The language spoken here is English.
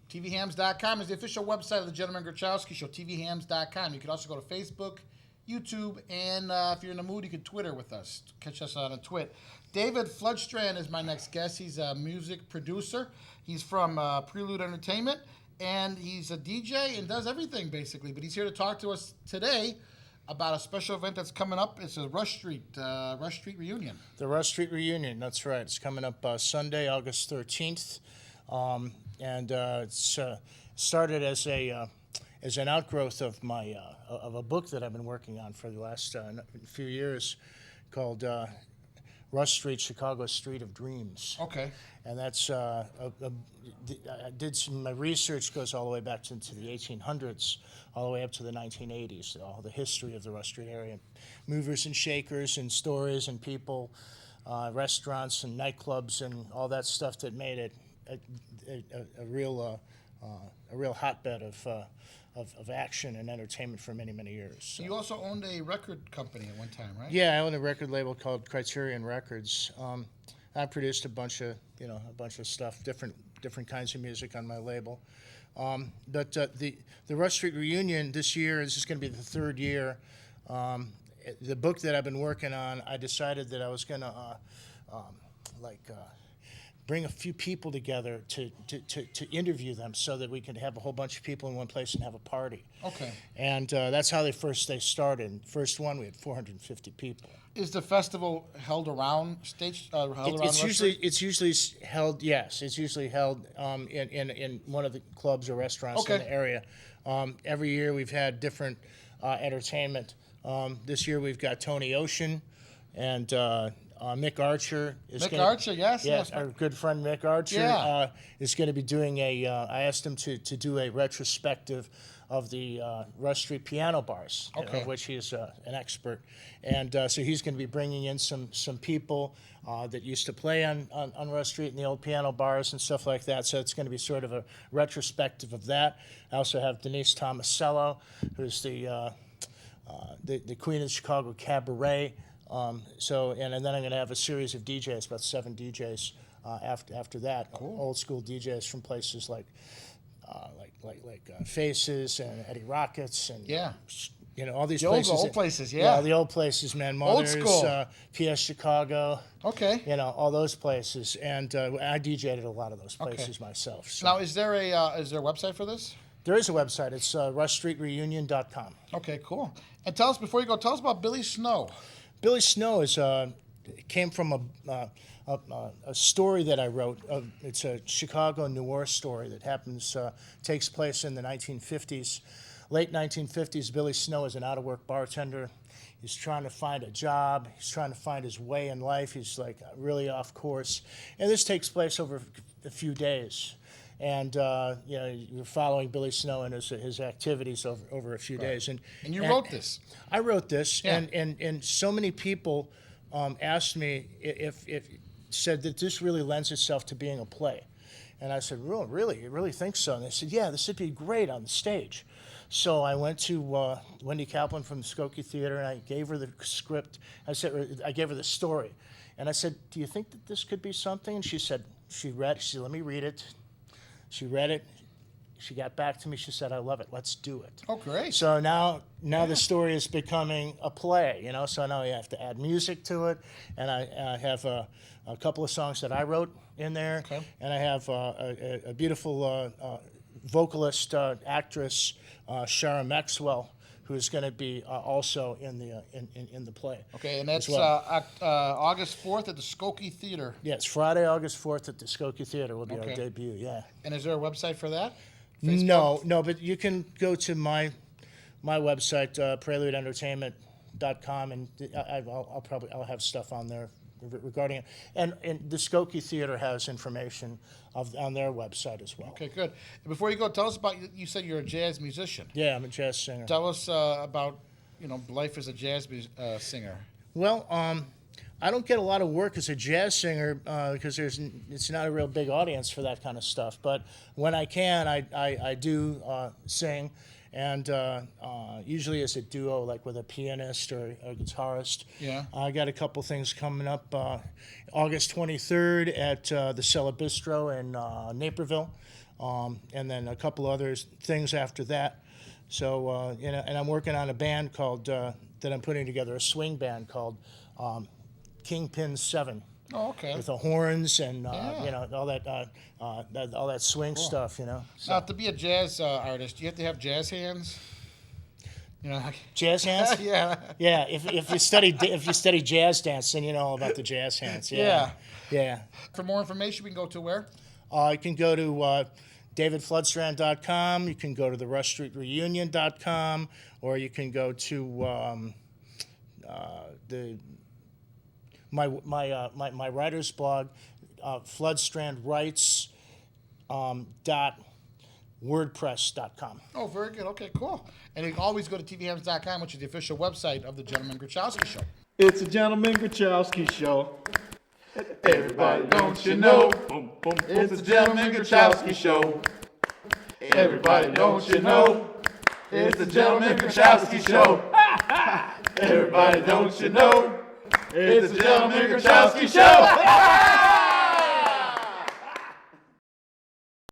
TVHams.com is the official website of the Gentleman Grachowski Show, TVHams.com. You can also go to Facebook, YouTube, and if you're in the mood, you can Twitter with us. Catch us on a twit. David Floodstrand is my next guest. He's a music producer. He's from Prelude Entertainment, and he's a DJ and does everything, basically. But he's here to talk to us today about a special event that's coming up. It's a Rush Street reunion. The Rush Street reunion, that's right. It's coming up Sunday, August 13th, and it's started as an outgrowth of my of a book that I've been working on for the last few years, called Rush Street, Chicago Street of Dreams. Okay. And that's I did some. My research goes all the way back into the 1800s, all the way up to the 1980s. All the history of the Rush Street area, movers and shakers, and stories and people, restaurants and nightclubs, and all that stuff that made it a real hotbed of action and entertainment for many, many years. So. You also owned a record company at one time, right? Yeah, I owned a record label called Criterion Records. I produced a bunch of stuff, different kinds of music on my label. But the Rush Street reunion this year, this is going to be the third year. The book that I've been working on, I decided that I was going to bring a few people together to interview them, so that we could have a whole bunch of people in one place and have a party. Okay. And that's how they started. First one, we had 450 people. Is the festival held around stage? It's usually held. Yes, it's usually held in one of the clubs or restaurants in the area. Every year we've had different entertainment. This year we've got Tony Ocean and Mick Archer. Yes. Our good friend Mick Archer is going to be doing I asked him to do a retrospective of the Rush Street piano bars, of which he is an expert. And so he's going to be bringing in some people that used to play on Rush Street in the old piano bars and stuff like that. So it's going to be sort of a retrospective of that. I also have Denise Tomasello, who's the queen of Chicago cabaret. And then I'm going to have a series of DJs, about 7 DJs after that. Cool. Old school DJs from places like Faces and Eddie Rockets and all these places. Old places, the old places, man. Mothers, old school. PS Chicago. Okay. All those places, and I DJ'd at a lot of those places myself. So. Now, is there a website for this? There is a website. It's rushstreetreunion.com. Okay, cool. And tell us about Billy Snow. Billy Snow came from a story that I wrote. It's a Chicago noir story that takes place in the 1950s. Late 1950s, Billy Snow is an out-of-work bartender. He's trying to find a job. He's trying to find his way in life. He's really off course. And this takes place over a few days. And you're following Billy Snow and his activities over a few days. And you wrote this. I wrote this, and so many people asked me if said that this really lends itself to being a play. And I said, really? You really think so? And they said, yeah, this would be great on the stage. So I went to Wendy Kaplan from the Skokie Theater, and I gave her the script. I gave her the story. And I said, do you think that this could be something? And she said, let me read it. She read it. She got back to me. She said, I love it. Let's do it. Oh, great. So now the story is becoming a play, So now you have to add music to it. And I have a couple of songs that I wrote in there. Okay. And I have a beautiful vocalist, actress, Shara Maxwell, who is going to be also in the play. Okay, and that's August 4th at the Skokie Theater. Yes, Friday, August 4th at the Skokie Theater will be our debut, yeah. And is there a website for that? Facebook? No, but you can go to my website, preludeentertainment.com, and I'll have stuff on there regarding it. And the Skokie Theater has information on their website as well. Okay, good. And before you go, tell us about, you said you're a jazz musician. Yeah, I'm a jazz singer. Tell us about, life as a jazz singer. Well, I don't get a lot of work as a jazz singer because it's not a real big audience for that kind of stuff. But when I can, I do sing. and usually as a duo, like with a pianist or a guitarist. Yeah. I got a couple things coming up. August 23rd at the Cellar Bistro in Naperville, and then a couple other things after that. So, and I'm working on a band called, that I'm putting together, a swing band called Kingpin 7. Oh, okay. With the horns and all that swing stuff, So. Now, to be a jazz artist, do you have to have jazz hands? Jazz hands? Yeah. Yeah. If you study jazz dance, then you know all about the jazz hands. Yeah. Yeah. For more information, we can go to where? You can go to davidfloodstrand.com. You can go to therushstreetreunion.com, or you can go to my writer's blog, floodstrandwrites.wordpress.com. Oh, very good. Okay, cool. And you can always go to TVHams.com, which is the official website of the Gentleman Grachowski Show. It's a Gentleman Grachowski Show. Everybody, don't you know? Boom, boom. It's a Gentleman Grachowski Show. Everybody, don't you know? It's a Gentleman Grachowski Show. Everybody, don't you know? It's a Gentleman Grachowski Show.